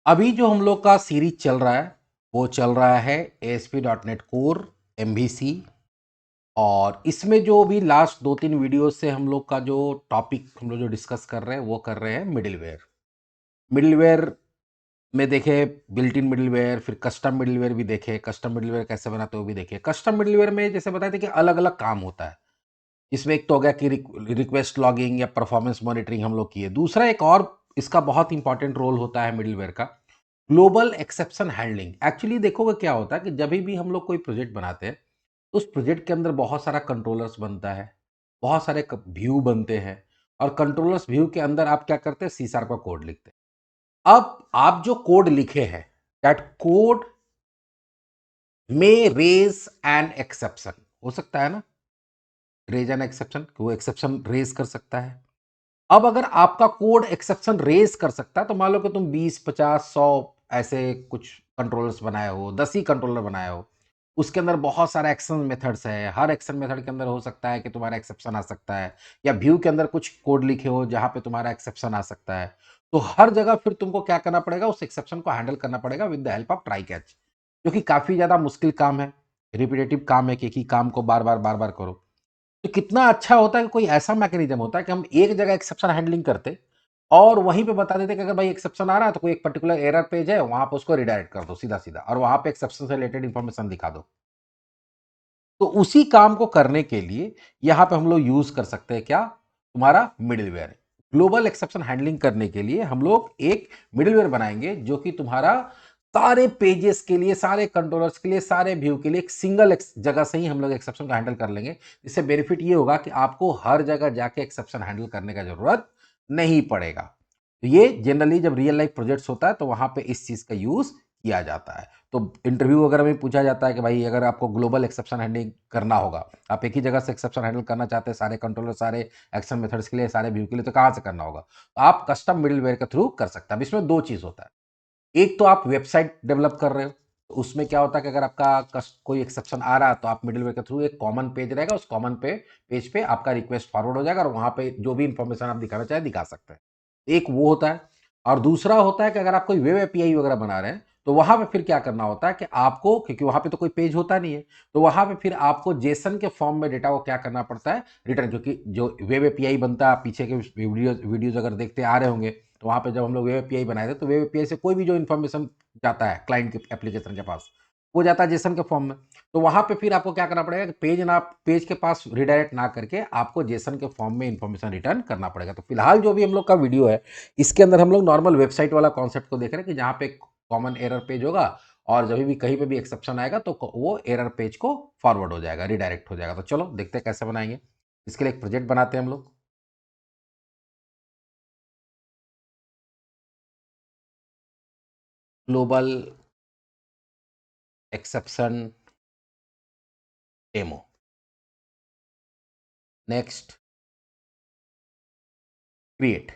अभी जो हम लोग का सीरीज चल रहा है वो चल रहा है ASP.NET कोर MVC। और इसमें जो भी लास्ट 2-3 वीडियो से हम लोग का जो टॉपिक हम लोग जो डिस्कस कर रहे हैं वो कर रहे हैं मिडिलवेयर। मिडिलवेयर में देखे बिल्ट इन मिडिलवेयर, फिर कस्टम मिडिलवेयर भी देखे, कस्टम मिडिलवेयर कैसे बनाते हो वो भी देखे। कस्टम मिडिलवेयर में जैसे बताए थे कि अलग अलग काम होता है। इसमें एक तो हो गया कि रिक्वेस्ट लॉगिंग या परफॉर्मेंस मॉनिटरिंग हम लोग किए। दूसरा एक और इसका बहुत इंपॉर्टेंट रोल होता है मिडिलवेयर का, ग्लोबल एक्सेप्शन हैंडलिंग। एक्चुअली देखोगे क्या होता है कि जब भी हम लोग कोई प्रोजेक्ट बनाते हैं तो उस प्रोजेक्ट के अंदर बहुत सारा कंट्रोलर्स बनता है, बहुत सारे व्यू बनते हैं, और कंट्रोलर्स व्यू के अंदर आप क्या करते हैं, सी शार्प का कोड लिखते हैं। अब आप जो कोड लिखे हैं, दैट कोड में रेज एन एक्सेप्शन हो सकता है ना, रेज एन एक्सेप्शन, वो एक्सेप्शन रेज कर सकता है। अब अगर आपका कोड एक्सेप्शन रेज कर सकता है तो मान लो कि तुम 20, 50, 100 ऐसे कुछ कंट्रोलर्स बनाए हो, 10 ही कंट्रोलर बनाए हो, उसके अंदर बहुत सारे एक्शन मेथड्स है। हर एक्शन मेथड के अंदर हो सकता है कि तुम्हारा एक्सेप्शन आ सकता है, या व्यू के अंदर कुछ कोड लिखे हो जहां पे तुम्हारा एक्सेप्शन आ सकता है। तो हर जगह फिर तुमको क्या करना पड़ेगा, उस एक्सेप्शन को हैंडल करना पड़ेगा with the help of try catch, जो कि काफी ज्यादा मुश्किल काम है, रिपीटेटिव काम है कि एक ही काम को बार बार करो। तो कितना अच्छा होता है कि कोई ऐसा मैकेनिज्म होता है कि हम एक जगह एक्सेप्शन हैंडलिंग करते और वहीं पे बता देते कि अगर भाई एक्सेप्शन आ रहा है तो कोई एक पर्टिकुलर एरर पेज है, वहां पे उसको रिडायरेक्ट कर दो सीधा सीधा, और वहां पे एक्सेप्शन से रिलेटेड इंफॉर्मेशन दिखा दो। तो उसी काम को करने के लिए यहां पे हम लोग यूज कर सकते हैं क्या, तुम्हारा मिडिलवेयर। ग्लोबल एक्सेप्शन हैंडलिंग करने के लिए हम लोग एक मिडिलवेयर बनाएंगे जो कि तुम्हारा सारे पेजेस के लिए, सारे कंट्रोलर्स के लिए, सारे व्यू के लिए एक सिंगल जगह से ही हम लोग एक्सेप्शन को हैंडल कर लेंगे। इससे बेनिफिट ये होगा कि आपको हर जगह जाके एक्सेप्शन हैंडल करने का जरूरत नहीं पड़ेगा। तो ये जनरली जब रियल लाइफ प्रोजेक्ट्स होता है तो वहां पे इस चीज का यूज किया जाता है। तो इंटरव्यू वगैरह में पूछा जाता है कि भाई अगर आपको ग्लोबल एक्सेप्शन हैंडलिंग करना होगा, आप एक ही जगह से एक्सेप्शन हैंडल करना चाहते हैं सारे कंट्रोलर, सारे एक्शन मेथड्स के लिए, सारे व्यू के लिए, तो कहां से करना होगा? तो आप कस्टम मिडिलवेयर के थ्रू कर सकते हैं। अब इसमें दो चीज होता है, एक तो आप वेबसाइट डेवलप कर रहे हो, तो उसमें क्या होता है कि अगर आपका कोई एक्सेप्शन आ रहा है तो आप मिडिलवेयर के थ्रू एक कॉमन पेज रहेगा, उस कॉमन पेज पे आपका रिक्वेस्ट फॉरवर्ड हो जाएगा और वहां पे जो भी इंफॉर्मेशन आप दिखाना चाहे दिखा सकते हैं। एक वो होता है। और दूसरा होता है कि अगर आप कोई वेब एपीआई वगैरह बना रहे हैं तो वहां पे फिर क्या करना होता है कि आपको, क्योंकि वहां पे तो कोई पेज होता नहीं है, तो वहां पे फिर आपको जेसन के फॉर्म में डेटा को क्या करना पड़ता है, रिटर्न। क्योंकि जो वेब एपीआई बनता है, पीछे के वीडियोज अगर देखते आ रहे होंगे, तो वहां पे जब हम लोग वेब एपीआई बनाए थे तो वेब एपीआई से कोई भी जो इन्फॉर्मेशन जाता है क्लाइंट के एप्लीकेशन के पास, वो जाता है जेसन के फॉर्म में। तो वहां पे फिर आपको क्या करना पड़ेगा कि पेज के पास रिडायरेक्ट ना करके आपको जेसन के फॉर्म में इंफॉर्मेशन रिटर्न करना पड़ेगा। तो फिलहाल जो भी हम लोग का वीडियो है, इसके अंदर हम लोग नॉर्मल वेबसाइट वाला कॉन्सेप्ट को देख रहे हैं कि जहां पे कॉमन एरर पेज होगा और जब भी कहीं पे भी एक्सेप्शन आएगा तो वो एरर पेज को फॉरवर्ड हो जाएगा, रिडायरेक्ट हो जाएगा। तो चलो देखते हैं कैसे बनाएंगे। इसके लिए एक प्रोजेक्ट बनाते हैं हम लोग। Global exception demo, next, create.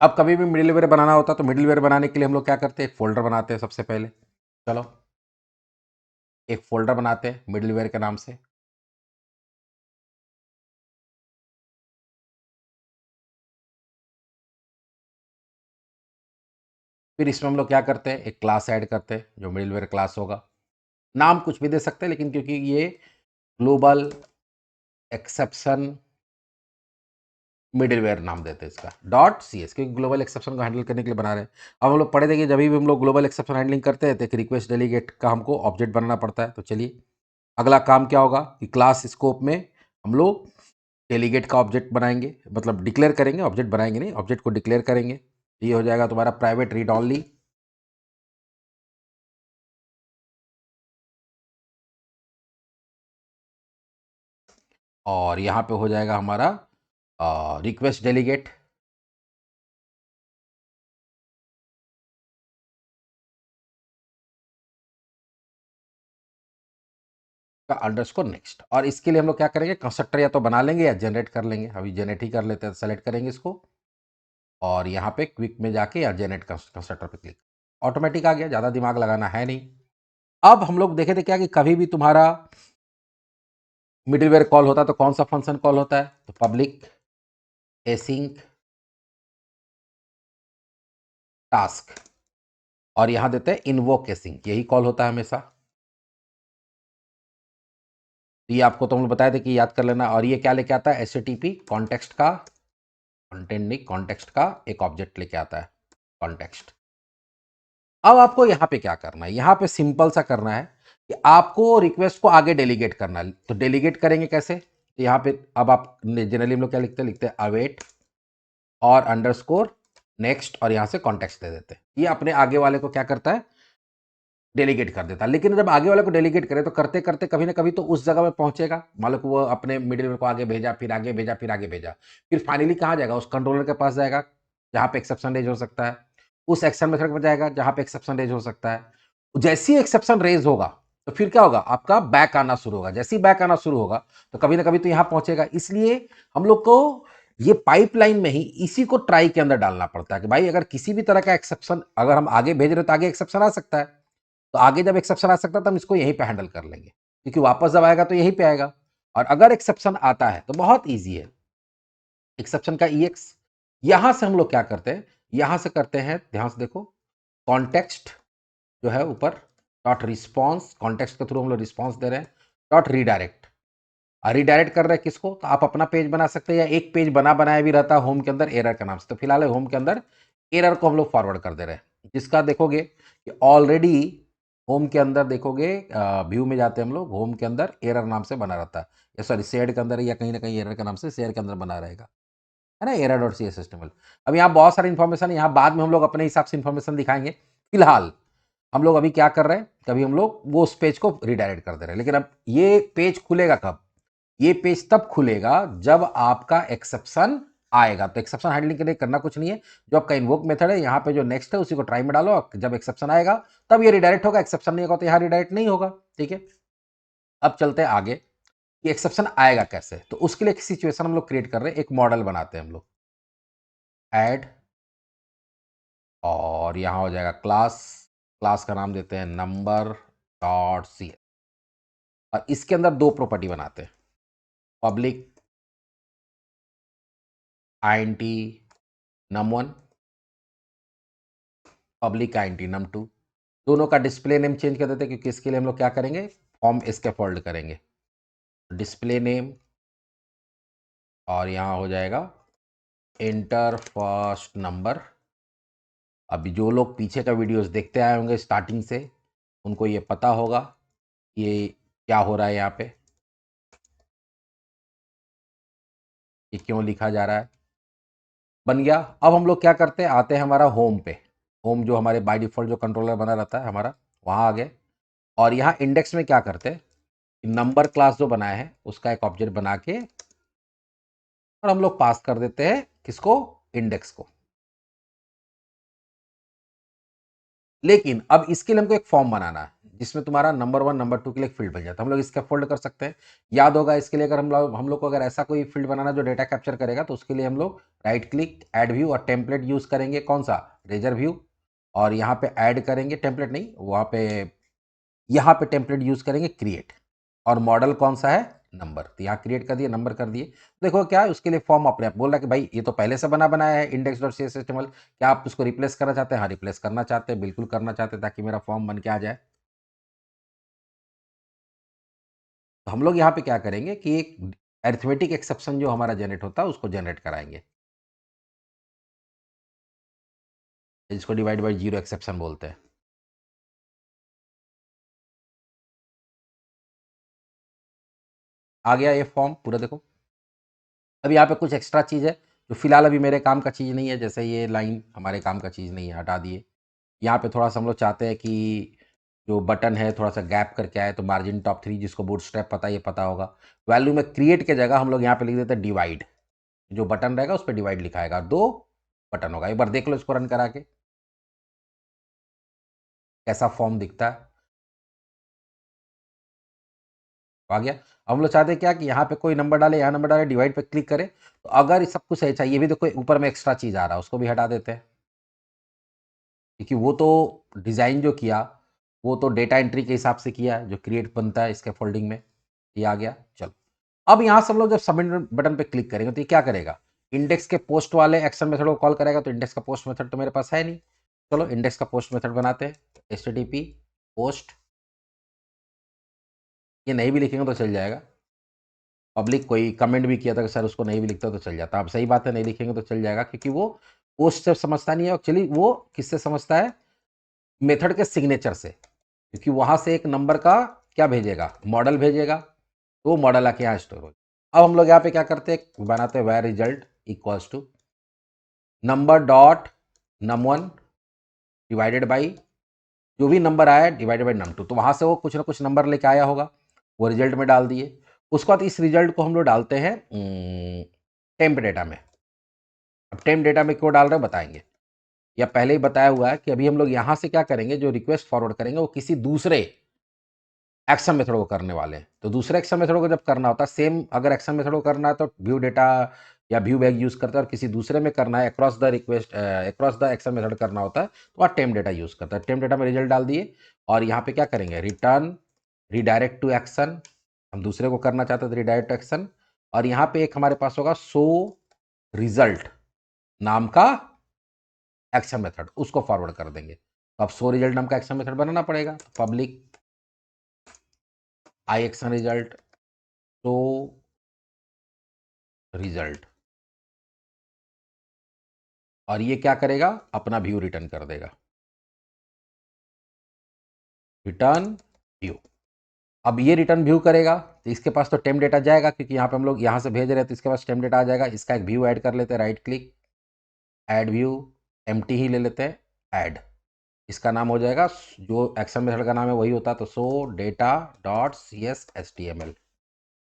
अब कभी भी मिडिलवेयर बनाना होता है तो मिडिलवेयर बनाने के लिए हम लोग क्या करते हैं, एक फोल्डर बनाते हैं सबसे पहले। चलो एक फोल्डर बनाते हैं मिडिलवेयर के नाम से। फिर इसमें हम लोग क्या करते हैं, एक क्लास ऐड करते हैं जो मिडिलवेयर क्लास होगा। नाम कुछ भी दे सकते हैं, लेकिन क्योंकि ये ग्लोबल एक्सेप्शन मिडिलवेयर नाम देते हैं इसका, डॉट सी एस, क्योंकि ग्लोबल एक्सेप्शन को हैंडल करने के लिए बना रहे हैं। अब हम लोग पढ़े थे कि जब भी हम लोग ग्लोबल एक्सेप्शन हैंडलिंग करते हैं तो एक रिक्वेस्ट डेलीगेट का हमको ऑब्जेक्ट बनाना पड़ता है। तो चलिए अगला काम क्या होगा कि क्लास स्कोप में हम लोग डेलीगेट का ऑब्जेक्ट बनाएंगे, मतलब डिक्लेयर करेंगे, ऑब्जेक्ट बनाएंगे नहीं, ऑब्जेक्ट को डिक्लेयर करेंगे। ये हो जाएगा तुम्हारा प्राइवेट रीड ऑनली। और यहाँ पे हो जाएगा हमारा रिक्वेस्ट डेलीगेट का अंडरस्कोर नेक्स्ट। और इसके लिए हम लोग क्या करेंगे, कंस्ट्रक्टर या तो बना लेंगे या जनरेट कर लेंगे। अभी जनरेट ही कर लेते हैं, सेलेक्ट करेंगे इसको और यहाँ पे क्विक में जाके या जनरेट कंस्ट्रक्टर पे क्लिक, ऑटोमेटिक आ गया, ज़्यादा दिमाग लगाना है नहीं। अब हम लोग देखे थे क्या कि कभी भी तुम्हारा मिडिलवेयर कॉल होता है तो कौन सा फंक्शन कॉल होता है, तो पब्लिक एसिंक टास्क। और यहां देते हैं इन्वोक केसिंग, यही कॉल होता है हमेशा। ये आपको तो हम लोग बताए थे कि याद कर लेना। और ये क्या लेके आता है, एचटीटीपी कॉन्टेक्स्ट का, कंटेंट नहीं, कॉन्टेक्स्ट का एक ऑब्जेक्ट लेके आता है, कॉन्टेक्स्ट। अब आपको यहाँ पे क्या करना है, यहाँ पे सिंपल सा करना है कि आपको रिक्वेस्ट को आगे डेलीगेट करना है। तो डेलीगेट करेंगे कैसे, तो यहाँ पे अब आप जनरली हम लोग क्या लिखते हैं अवेट और अंडरस्कोर नेक्स्ट, और यहाँ से कॉन्टेक्स्ट दे देते हैं। ये अपने आगे वाले को क्या करता है, डेलीगेट कर देता है। लेकिन जब आगे वाले को डेलीगेट करे तो करते करते कभी ना कभी तो उस जगह पे पहुंचेगा, मान लो कि वो अपने मिडिल को आगे भेजा, फिर आगे भेजा, फिर आगे भेजा, फिर फाइनली कहाँ जाएगा, उस कंट्रोलर के पास जाएगा जहाँ पे एक्सेप्शन रेज हो सकता है, उस एक्शन मेथड पर जाएगा जहाँ पे एक्सेप्शन रेज हो सकता है। जैसे ही एक्सेप्शन रेज होगा तो फिर क्या होगा, आपका बैक आना शुरू होगा। जैसे ही बैक आना शुरू होगा तो कभी ना कभी तो यहाँ पहुंचेगा। इसलिए हम लोग को ये पाइपलाइन में ही इसी को ट्राई के अंदर डालना पड़ता है कि भाई अगर किसी भी तरह का एक्सेप्शन अगर हम आगे भेज रहे तो आगे एक्सेप्शन आ सकता है, तो आगे जब एक्सेप्शन आ सकता है तो हम इसको यहीं पे हैंडल कर लेंगे, क्योंकि वापस जब आएगा तो यहीं पे आएगा। और अगर एक्सेप्शन आता है तो बहुत ईजी है, एक्सेप्शन का ईएक्स यहां से हम लोग क्या करते हैं, यहां से करते हैं, ध्यान से देखो, कॉन्टेक्स्ट जो है ऊपर डॉट रिस्पॉन्स, कॉन्टेक्स्ट के थ्रू हम लोग रिस्पॉन्स दे रहे हैं, डॉट रीडायरेक्ट। रीडायरेक्ट कर रहे हैं किसको, तो आप अपना पेज बना सकते हैं या एक पेज बनाया भी रहता है होम के अंदर एरर के नाम से। तो फिलहाल होम के अंदर एरर को हम लोग फॉरवर्ड कर दे रहे हैं, जिसका देखोगे कि ऑलरेडी होम के अंदर देखोगे, व्यू में जाते हैं हम लोग, होम के अंदर एरर नाम से बना रहता है, या सॉरी शेयर के अंदर या कहीं ना कहीं एरर के नाम से शेयर के अंदर बना रहेगा, है ना, error dot C S system. अब यहाँ बहुत सारी इन्फॉर्मेशन है, यहाँ बाद में हम लोग अपने हिसाब से इन्फॉर्मेशन दिखाएंगे। फिलहाल हम लोग अभी क्या कर रहे हैं, कभी हम लोग वो उस पेज को रिडायरेक्ट कर दे रहे हैं। लेकिन अब ये पेज खुलेगा कब, ये पेज तब खुलेगा जब आपका एक्सेप्शन आएगा। तो एक्सेप्शन हैंडलिंग के लिए करना कुछ नहीं है, जो आपका इन्वोक मेथड है यहाँ पे जो नेक्स्ट है उसी को ट्राई में डालो, जब एक्सेप्शन आएगा तब ये रिडायरेक्ट होगा, एक्सेप्शन नहीं होगा तो यहाँ रिडायरेक्ट नहीं होगा। ठीक है, अब चलते हैं आगे कि एक्सेप्शन आएगा कैसे। तो उसके लिए एक सिचुएशन हम लोग क्रिएट कर रहे हैं, एक मॉडल बनाते हैं हम लोग, ऐड, और यहाँ हो जाएगा क्लास, क्लास का नाम देते हैं नंबर डॉट सी, और इसके अंदर दो प्रॉपर्टी बनाते हैं, public int num1, public int num2। दोनों का डिस्प्ले नेम चेंज कर देते हैं, क्योंकि इसके लिए हम लोग क्या करेंगे, फॉर्म स्कैफोल्ड करेंगे, डिस्प्ले नेम, और यहाँ हो जाएगा एंटर फर्स्ट नंबर। अभी जो लोग पीछे का वीडियोस देखते आए होंगे स्टार्टिंग से, उनको ये पता होगा ये क्या हो रहा है, यहाँ पे ये क्यों लिखा जा रहा है। बन गया। अब हम लोग क्या करते हैं, आते हैं हमारा होम पे, होम जो हमारे बाय डिफॉल्ट जो कंट्रोलर बना रहता है हमारा, वहाँ आ गए। और यहाँ इंडेक्स में क्या करते हैं, नंबर क्लास जो बनाया है उसका एक ऑब्जेक्ट बना के, और हम लोग पास कर देते हैं किसको, इंडेक्स को। लेकिन अब इसके लिए हमको एक फॉर्म बनाना है जिसमें तुम्हारा नंबर 1 नंबर 2 के लिए एक फील्ड बन जाता है। हम लोग इसका फोल्ड कर सकते हैं, याद होगा इसके लिए। अगर हम लोग को अगर ऐसा कोई फील्ड बनाना जो डेटा कैप्चर करेगा, तो उसके लिए हम लोग राइट क्लिक ऐड व्यू और टेम्पलेट यूज करेंगे, कौन सा, रेजर व्यू। और यहाँ पे ऐड करेंगे, टेम्पलेट नहीं, वहाँ पे यहाँ पे टेम्पलेट यूज करेंगे क्रिएट, और मॉडल कौन सा है, नंबर। तो यहाँ क्रिएट कर दिए, नंबर कर दिए। देखो क्या है, उसके लिए फॉर्म अपने आप बोल रहा है कि भाई ये तो पहले से बनाया है index dot C S H, क्या आप उसको रिप्लेस करना चाहते हैं, हाँ रिप्लेस करना चाहते हैं, बिल्कुल करना चाहते हैं, ताकि मेरा फॉर्म बन के आ जाए। तो हम लोग यहाँ पे क्या करेंगे कि एक अरिथमेटिक एक्सेप्शन जो हमारा जनरेट होता है उसको जनरेट कराएंगे, जिसको डिवाइड बाई जीरो एक्सेप्शन बोलते हैं। आ गया ये फॉर्म पूरा, देखो। अब यहाँ पे कुछ एक्स्ट्रा चीज़ है जो फिलहाल अभी मेरे काम का चीज़ नहीं है, जैसे ये लाइन हमारे काम का चीज़ नहीं है, हटा दिए। यहाँ पे थोड़ा सा हम लोग चाहते हैं कि जो बटन है थोड़ा सा गैप करके आए, तो मार्जिन टॉप 3 जिसको बूटस्ट्रैप पता है, ये पता होगा। वैल्यू में क्रिएट के जगह हम लोग यहाँ पे लिख देते हैं डिवाइड, जो बटन रहेगा उस पर डिवाइड लिखा आएगा, 2 बटन होगा। एक बार देख लो इसको रन करा के कैसा फॉर्म दिखता है, आ गया। अब हम लोग चाहते हैं क्या कि यहाँ पे कोई नंबर डाले, यहाँ नंबर डाले, डिवाइड पे क्लिक करें, तो अगर सब कुछ सही चाहिए, भी देखो ऊपर में एक्स्ट्रा चीज़ आ रहा है, उसको भी हटा देते हैं, क्योंकि वो तो डिज़ाइन जो किया वो तो डेटा एंट्री के हिसाब से किया है, जो क्रिएट बनता है इसके फोल्डिंग में, ये आ गया। चलो, अब यहाँ से हम लोग जब सबमिट बटन पे क्लिक करेंगे तो ये क्या करेगा, इंडेक्स के पोस्ट वाले एक्शन मेथड को कॉल करेगा। तो इंडेक्स का पोस्ट मेथड तो मेरे पास है नहीं, चलो इंडेक्स का पोस्ट मेथड बनाते हैं, HTTP पोस्ट, ये नहीं भी लिखेंगे तो चल जाएगा। पब्लिक कोई कमेंट भी किया था कि सर उसको नहीं भी लिखता तो चल जाता, अब सही बात है नहीं लिखेंगे तो चल जाएगा, क्योंकि वो पोस्ट से समझता नहीं है एक्चुअली, वो किससे समझता है, मेथड के सिग्नेचर से, क्योंकि वहां से एक नंबर का क्या भेजेगा, मॉडल भेजेगा, तो वो मॉडल आके यहाँ स्टोर हो। अब हम लोग यहाँ पे क्या करते हैं, बनाते हैं where result equals to number dot num1 divided by जो भी नंबर आया डिवाइडेड बाई num2, तो वहां से वो कुछ ना कुछ नंबर लेके आया होगा, वो रिजल्ट में डाल दिए। उसके बाद इस रिजल्ट को हम लोग डालते हैं टेम्प डेटा में। अब टेम्प डेटा में क्यों डाल रहे हैं बताएंगे, या पहले ही बताया हुआ है कि अभी हम लोग यहाँ से क्या करेंगे, जो रिक्वेस्ट फॉरवर्ड करेंगे वो किसी दूसरे एक्शन मेथड को करने वाले हैं। तो दूसरे एक्शन मेथड को जब करना होता है, सेम अगर एक्शन मेथड को करना है तो व्यू डेटा या व्यू बैग यूज करता है, और किसी दूसरे में करना है across the request across the action method करना होता है तो वहाँ टेम्प डेटा यूज करता है। टेम्प डेटा में रिजल्ट डाल दिए, और यहाँ पे क्या करेंगे, रिटर्न रिडायरेक्ट टू एक्शन, हम दूसरे को करना चाहते हैं तो रिडायरेक्ट टू एक्शन, और यहाँ पे एक हमारे पास होगा शो रिजल्ट नाम का एक्शन मेथड, उसको फॉरवर्ड कर देंगे। तो अब शो रिजल्ट नाम का एक्शन मेथड बनाना पड़ेगा, पब्लिक आई एक्शन रिजल्ट शो रिजल्ट, और ये क्या करेगा, अपना व्यू रिटर्न कर देगा, रिटर्न व्यू। अब ये रिटर्न व्यू करेगा तो इसके पास तो टेम्प डेटा जाएगा, क्योंकि यहाँ पे हम लोग यहाँ से भेज रहे हैं तो इसके पास टेम्प डेटा आ जाएगा। इसका एक व्यू ऐड कर लेते हैं, right click add view, empty ही ले लेते हैं, ऐड, इसका नाम हो जाएगा, जो एक्शन मेथड का नाम है वही होता है, तो शो डेटा डॉट CSHTML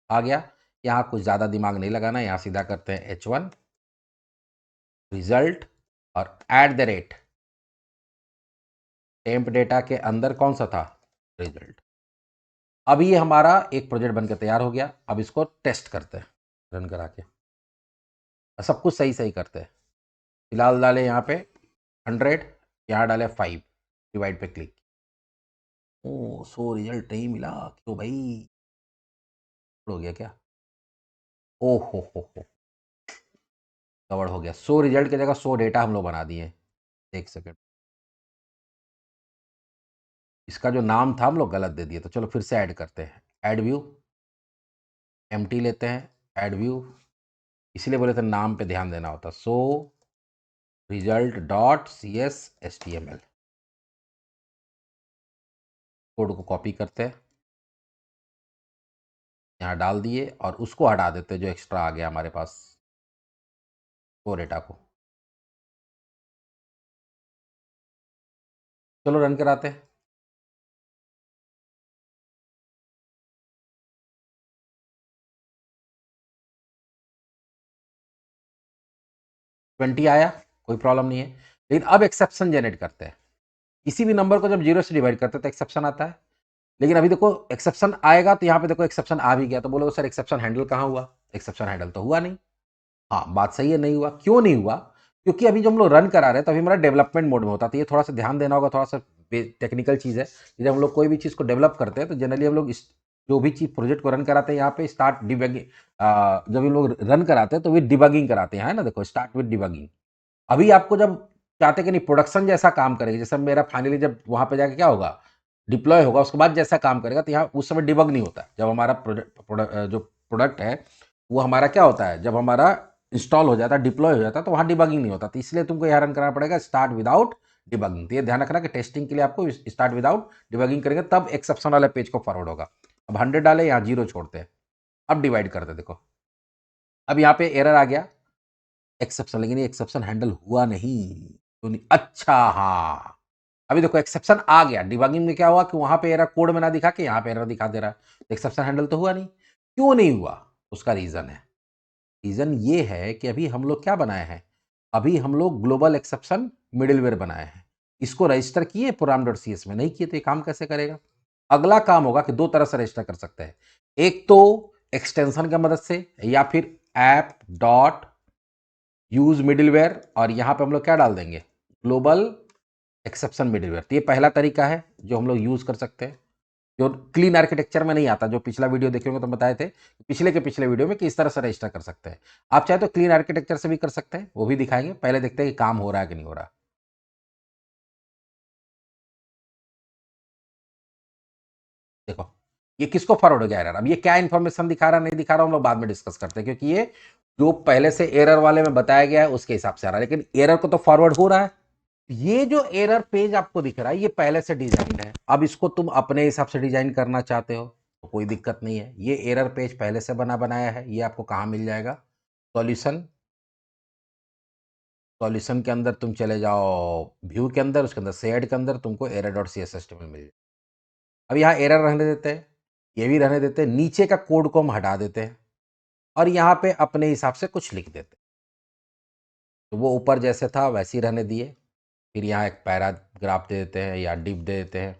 आ गया। यहाँ कुछ ज़्यादा दिमाग नहीं लगाना, यहाँ सीधा करते हैं H1 रिजल्ट और at the rate temp data के अंदर कौन सा था, रिजल्ट। अब ये हमारा एक प्रोजेक्ट बनकर तैयार हो गया। अब इसको टेस्ट करते हैं रन करा के, सब कुछ सही सही करते हैं। फिलहाल डाले यहाँ पे 100, यहाँ डाले 5, डिवाइड पे क्लिक, ओ सो रिजल्ट नहीं मिला, क्यों भाई, हो गया क्या, ओ हो गड़बड़ हो गया। सो रिजल्ट की जगह सो डेटा हम लोग बना दिए। एक सेकेंड, इसका जो नाम था हम लोग गलत दे दिए, तो चलो फिर से ऐड करते हैं, ऐड व्यू एम्प्टी लेते हैं, ऐड व्यू, इसलिए बोले थे नाम पे ध्यान देना होता, so result dot CSHTML, code को कॉपी करते हैं, यहाँ डाल दिए, और उसको हटा देते हैं जो एक्स्ट्रा आ गया हमारे पास, वो डेटा को। चलो रन कराते हैं, ट्वेंटी आया, कोई प्रॉब्लम नहीं है। लेकिन अब एक्सेप्शन जनरेट करते हैं, किसी भी नंबर को जब 0 से डिवाइड करते हैं तो एक्सेप्शन आता है। लेकिन अभी देखो एक्सेप्शन आएगा, तो यहाँ पे देखो एक्सेप्शन आ भी गया, तो बोलो सर एक्सेप्शन हैंडल कहाँ हुआ, एक्सेप्शन हैंडल तो हुआ नहीं। हाँ बात सही है, नहीं हुआ, क्यों नहीं हुआ, क्योंकि अभी जब हम लोग रन करा रहे हैं तो अभी हमारा डेवलपमेंट मोड में होता है, तो ये थोड़ा सा ध्यान देना होगा, थोड़ा सा टेक्निकल चीज़ है। जब हम लोग कोई भी चीज़ को डेवलप करते हैं तो जनरली हम लोग जो भी चीज़ प्रोजेक्ट को रन कराते हैं, यहाँ पे स्टार्ट डिबगिंग, जब हम लोग रन कराते हैं तो विद डिबगिंग कराते हैं, है ना, देखो स्टार्ट विद डिबगिंग। अभी आपको जब चाहते कि नहीं प्रोडक्शन जैसा काम करेगा, जैसे मेरा फाइनली जब वहाँ पे जाके क्या होगा, डिप्लॉय होगा, उसके बाद जैसा काम करेगा, तो यहाँ उस समय डिबग नहीं होता है। जब हमारा जो प्रोडक्ट है वो हमारा क्या होता है, जब हमारा इंस्टॉल हो जाता है, डिप्लॉय हो जाता है, तो वहाँ डिबगिंग नहीं होता, तो इसलिए तुमको यहाँ रन करना पड़ेगा स्टार्ट विदाउट डिबगिंग। तो ये ध्यान रखना कि टेस्टिंग के लिए आपको स्टार्ट विदाउट डिबगिंग करेंगे तब एक्सेप्शन वाले पेज को फॉरवर्ड होगा। अब 100 डाले, यहाँ 0 छोड़ते हैं, अब डिवाइड करते देखो, अब यहाँ पे एरर आ गया एक्सेप्शन, लेकिन ये एक्सेप्शन हैंडल हुआ नहीं, तो नहीं, अच्छा हाँ, अभी देखो एक्सेप्शन आ गया, डिबगिंग में क्या हुआ कि वहां पे एरर कोड में ना दिखा के यहाँ पे एरर दिखा दे रहा है, एक्सेप्शन हैंडल तो हुआ नहीं। क्यों नहीं हुआ, उसका रीजन है, रीजन ये है कि अभी हम लोग क्या बनाए हैं, अभी हम लोग ग्लोबल एक्सेप्शन मिडिलवेयर बनाए हैं, इसको रजिस्टर किए program.cs में, नहीं किए तो ये काम कैसे करेगा। अगला काम होगा कि दो तरह से रजिस्टर कर सकते हैं, एक तो एक्सटेंशन की मदद से, या फिर ऐप डॉट यूज मिडिलवेयर, और यहां पे हम लोग क्या डाल देंगे, ग्लोबल एक्सेप्शन मिडिलवेयर। तो ये पहला तरीका है जो हम लोग यूज कर सकते हैं, जो क्लीन आर्किटेक्चर में नहीं आता, जो पिछला वीडियो देखे होंगे तो बताए थे पिछले के पिछले वीडियो में कि इस तरह से रजिस्टर कर सकते हैं। आप चाहे तो क्लीन आर्किटेक्चर से भी कर सकते हैं, वो भी दिखाएंगे, पहले देखते हैं कि काम हो रहा है कि नहीं हो रहा। देखो ये किसको फॉरवर्ड हो गया एरर। अब ये क्या इन्फॉर्मेशन दिखा रहा नहीं दिखा रहा हम लोग बाद में डिस्कस करते हैं, क्योंकि ये जो पहले से एरर वाले में बताया गया है उसके हिसाब से आ रहा है, लेकिन एरर को तो फॉरवर्ड हो रहा है। ये जो एरर पेज आपको दिख रहा है ये पहले से डिजाइन है। अब इसको तुम अपने हिसाब से डिजाइन करना चाहते हो तो कोई दिक्कत नहीं है। ये एरर पेज पहले से बनाया है। ये आपको कहाँ मिल जाएगा? सॉल्यूशन। सॉल्यूशन के अंदर तुम चले जाओ, व्यू के अंदर, उसके अंदर शेड के अंदर तुमको error dot C S S मिल जाए। अब यहाँ एरर रहने देते हैं, ये भी रहने देते हैं, नीचे का कोड को हम हटा देते हैं और यहाँ पे अपने हिसाब से कुछ लिख देते हैं। तो वो ऊपर जैसे था वैसे ही रहने दिए। फिर यहाँ एक पैराग्राफ दे देते हैं या डिप दे देते हैं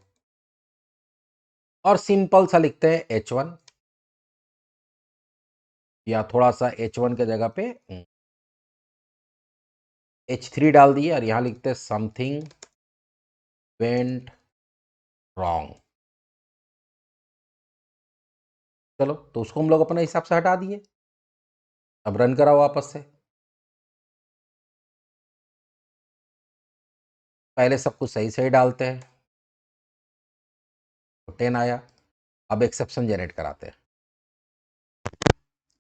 और सिंपल सा लिखते हैं H1, या थोड़ा सा H1 के जगह पे H3 डाल दिए और यहाँ लिखते हैं समथिंग वेंट रॉन्ग। चलो तो उसको हम लोग अपने हिसाब से हटा दिए। अब रन कराओ वापस से। पहले सब कुछ सही सही डालते हैं तो 10 आया। अब एक्सेप्शन जनरेट कराते हैं।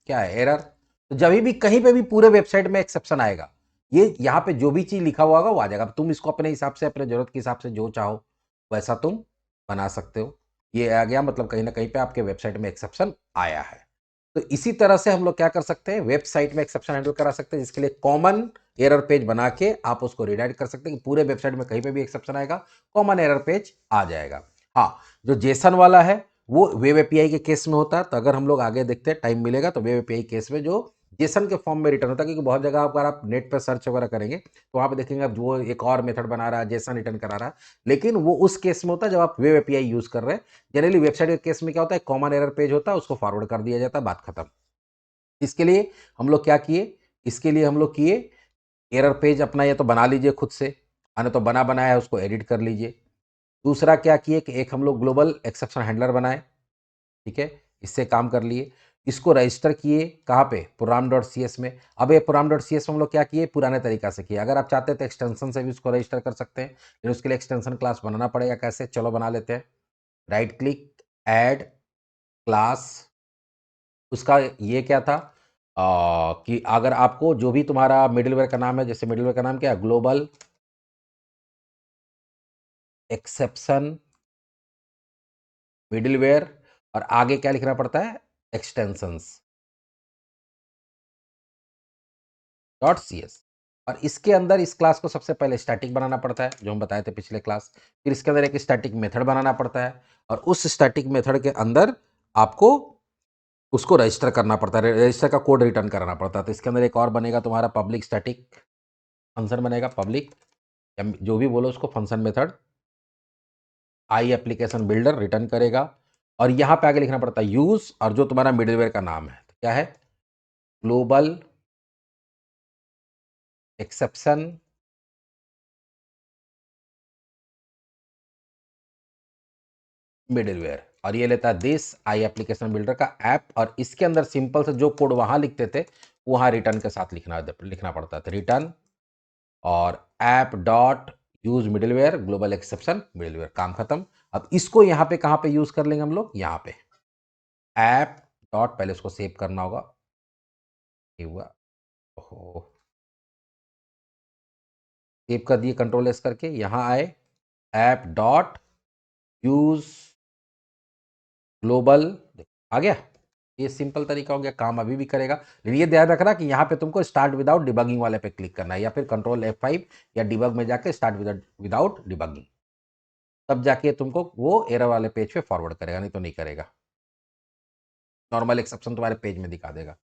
क्या है? एरर। तो जब भी कहीं पे भी पूरे वेबसाइट में एक्सेप्शन आएगा, ये यहाँ पे जो भी चीज लिखा हुआ होगा वो आ जाएगा। तुम इसको अपने हिसाब से, अपने जरूरत के हिसाब से जो चाहो वैसा तुम बना सकते हो। ये आ गया मतलब कहीं ना कहीं पे आपके वेबसाइट में एक्सेप्शन आया है। तो इसी तरह से हम लोग क्या कर सकते हैं, वेबसाइट में एक्सेप्शन हैंडल करा सकते हैं, जिसके लिए कॉमन एरर पेज बना के आप उसको रिडायरेक्ट कर सकते हैं कि पूरे वेबसाइट में कहीं पे भी एक्सेप्शन आएगा कॉमन एरर पेज आ जाएगा। हाँ, जो जेसन वाला है वो वेब एपीआई के केस में होता है। तो अगर हम लोग आगे देखते हैं, टाइम मिलेगा तो वेब एपीआई केस में जो जेसन के फॉर्म में रिटर्न होता है, क्योंकि बहुत जगह अगर आप नेट पर सर्च वगैरह करेंगे तो वहां पे देखेंगे अब वो एक और मेथड बना रहा है, जेसन रिटर्न करा रहा है, लेकिन वो उस केस में होता है जब आप वेब एपीआई यूज कर रहे हैं। जनरली वेबसाइट के केस में क्या होता है, कॉमन एरर पेज होता है, उसको फॉरवर्ड कर दिया जाता है, बात खत्म। इसके लिए हम लोग क्या किए, इसके लिए हम लोग किए एरर पेज अपना या तो बना लीजिए खुद से, आने तो बना बनाया है उसको एडिट कर लीजिए। दूसरा क्या किए कि एक हम लोग ग्लोबल एक्सेप्शन हैंडलर बनाए, ठीक है, इससे काम कर लिए। इसको रजिस्टर किए कहाँ पे, प्रोग्राम डॉट सी एस में। अब ये प्रोग्राम डॉट सी एस में हम लोग क्या किए, पुराने तरीका से किए। अगर आप चाहते हैं तो एक्सटेंशन से भी इसको रजिस्टर कर सकते हैं, लेकिन उसके लिए एक्सटेंशन क्लास बनाना पड़ेगा। कैसे, चलो बना लेते हैं। Right click, add class. उसका ये क्या था कि अगर आपको जो भी तुम्हारा मिडिलवेयर का नाम है, जैसे मिडिलवेयर का नाम क्या है, ग्लोबल एक्सेप्शन मिडिलवेयर, और आगे क्या लिखना पड़ता है, एक्सटेंशंस डॉट सी एस। और इसके अंदर इस क्लास को सबसे पहले स्टैटिक बनाना पड़ता है, जो हम बताए थे पिछले क्लास। फिर इसके अंदर एक स्टैटिक मेथड बनाना पड़ता है, और उस स्टैटिक मेथड के अंदर आपको उसको रजिस्टर करना पड़ता है, रजिस्टर का कोड रिटर्न कराना पड़ता है। तो इसके अंदर एक और बनेगा तुम्हारा पब्लिक स्टैटिक फंक्शन बनेगा, पब्लिक या जो भी बोलो उसको, function method I application builder return करेगा। और यहाँ पे आगे लिखना पड़ता है यूज, और जो तुम्हारा मिडिलवेयर का नाम है तो क्या है, ग्लोबल एक्सेप्शन मिडिलवेयर, और ये लेता है दिस आई एप्लीकेशन बिल्डर का ऐप। और इसके अंदर सिंपल से जो कोड वहां लिखते थे वहां रिटर्न के साथ लिखना पड़ता था, रिटर्न और app dot use middleware global exception middleware, काम खत्म। अब इसको यहाँ पे कहाँ पे यूज कर लेंगे हम लोग, यहाँ पे ऐप डॉट, पहले उसको सेव करना होगा, ये हुआ, ओहो, सेव कर दिए कंट्रोल एस करके। यहाँ आए ऐप डॉट यूज ग्लोबल, आ गया। ये सिंपल तरीका हो गया, काम अभी भी करेगा। लेकिन ये ध्यान रखना कि यहाँ पे तुमको स्टार्ट विदाउट डिबगिंग वाले पे क्लिक करना है, या फिर कंट्रोल F5 या डिबग में जाके स्टार्ट विदाउट डिबगिंग, तब जाके तुमको वो एरर वाले पेज पे फॉरवर्ड करेगा, नहीं तो नहीं करेगा। नॉर्मल एक्सेप्शन तुम्हारे पेज में दिखा देगा।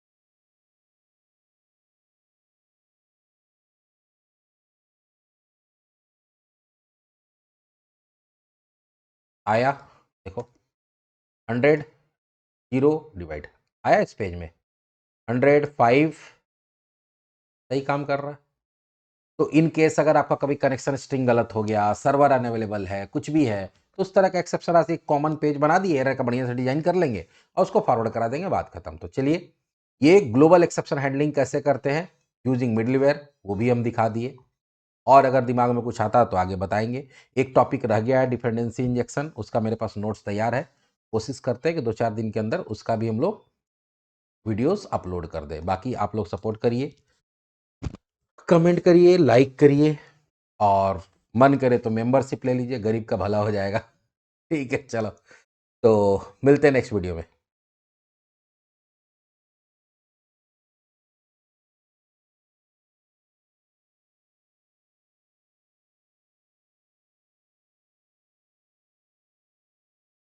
आया, देखो 100 0 डिवाइड आया इस पेज में, 105 सही काम कर रहा है। तो इन केस अगर आपका कभी कनेक्शन स्ट्रिंग गलत हो गया, सर्वर अनअवेलेबल है, कुछ भी है, तो उस तरह का एक्सेप्शन आज एक कॉमन पेज बना दिए, एरर का बढ़िया से डिजाइन कर लेंगे और उसको फॉरवर्ड करा देंगे, बात खत्म। तो चलिए, ये ग्लोबल एक्सेप्शन हैंडलिंग कैसे करते हैं यूजिंग मिडलवेयर, वो भी हम दिखा दिए। और अगर दिमाग में कुछ आता तो आगे बताएंगे। एक टॉपिक रह गया है डिपेंडेंसी इंजेक्शन, उसका मेरे पास नोट्स तैयार है, कोशिश करते हैं कि 2-4 दिन के अंदर उसका भी हम लोग वीडियोस अपलोड कर दें। बाकी आप लोग सपोर्ट करिए, कमेंट करिए, लाइक करिए और मन करे तो मेंबरशिप ले लीजिए, गरीब का भला हो जाएगा। ठीक है, चलो। तो मिलते हैं नेक्स्ट वीडियो में।